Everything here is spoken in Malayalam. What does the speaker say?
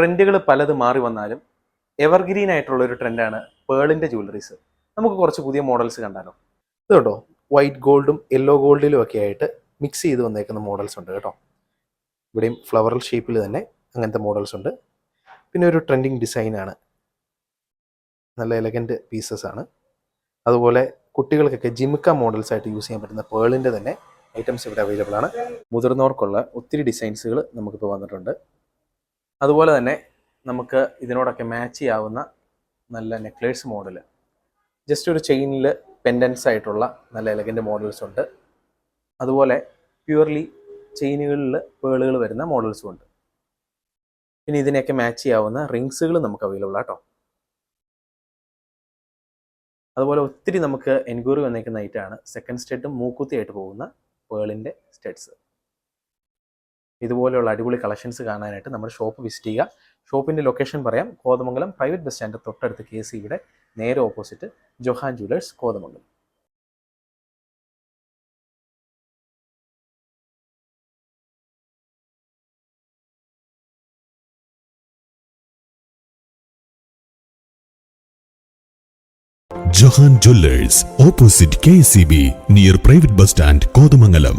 ട്രെൻഡുകൾ പലത് മാറി വന്നാലും എവർഗ്രീൻ ആയിട്ടുള്ള ഒരു ട്രെൻഡാണ് പേളിൻ്റെ ജ്വല്ലറീസ്. നമുക്ക് കുറച്ച് പുതിയ മോഡൽസ് കണ്ടാലോ? ഇത് കേട്ടോ, വൈറ്റ് ഗോൾഡും യെല്ലോ ഗോൾഡിലും ഒക്കെ ആയിട്ട് മിക്സ് ചെയ്ത് വന്നേക്കുന്ന മോഡൽസ് ഉണ്ട് കേട്ടോ. ഇവിടെയും ഫ്ലവറൽ ഷേപ്പിൽ തന്നെ അങ്ങനത്തെ മോഡൽസ് ഉണ്ട്. പിന്നെ ഒരു ട്രെൻഡിങ് ഡിസൈനാണ്, നല്ല എലഗൻറ്റ് പീസസ് ആണ്. അതുപോലെ കുട്ടികൾക്കൊക്കെ ജിമിക്ക മോഡൽസ് ആയിട്ട് യൂസ് ചെയ്യാൻ പറ്റുന്ന പേളിൻ്റെ തന്നെ ഐറ്റംസ് ഇവിടെ അവൈലബിൾ ആണ്. മുതിർന്നവർക്കുള്ള ഒത്തിരി ഡിസൈൻസുകൾ നമുക്കിപ്പോൾ വന്നിട്ടുണ്ട്. അതുപോലെ തന്നെ നമുക്ക് ഇതിനോടൊക്കെ മാച്ച് ചെയ്യാവുന്ന നല്ല നെക്ലേസ് മോഡൽ, ജസ്റ്റ് ഒരു ചെയിനിൽ പെൻഡൻസ് ആയിട്ടുള്ള നല്ല എലഗൻറ്റ് മോഡൽസ് ഉണ്ട്. അതുപോലെ പ്യുവർലി ചെയിനുകളിൽ പേളുകൾ വരുന്ന മോഡൽസും ഉണ്ട്. പിന്നെ ഇതിനെയൊക്കെ മാച്ച് ചെയ്യാവുന്ന റിങ്സുകൾ നമുക്ക് അവൈലബിൾ ആട്ടോ. അതുപോലെ ഒത്തിരി നമുക്ക് എൻക്വയറി വന്നേക്കുന്ന ഐറ്റമാണ് സെക്കൻഡ് സ്റ്റെഡും മൂക്കുത്തിയായിട്ട് പോകുന്ന പേളിൻ്റെ സ്റ്റെഡ്സ്. ഇതുപോലെയുള്ള അടിപൊളി കളക്ഷൻസ് കാണാനായിട്ട് നമ്മുടെ ഷോപ്പ് വിസിറ്റ് ചെയ്യുക. ഷോപ്പിൻ്റെ ലൊക്കേഷൻ പറയാം: കോതമംഗലം പ്രൈവറ്റ് ബസ് സ്റ്റാൻഡ് തൊട്ടടുത്ത് KCയുടെ നേരെ opposite Johan jewellers, Kothamangalam. Johan jewellers, opposite KCB, near private bus stand, Kothamangalam.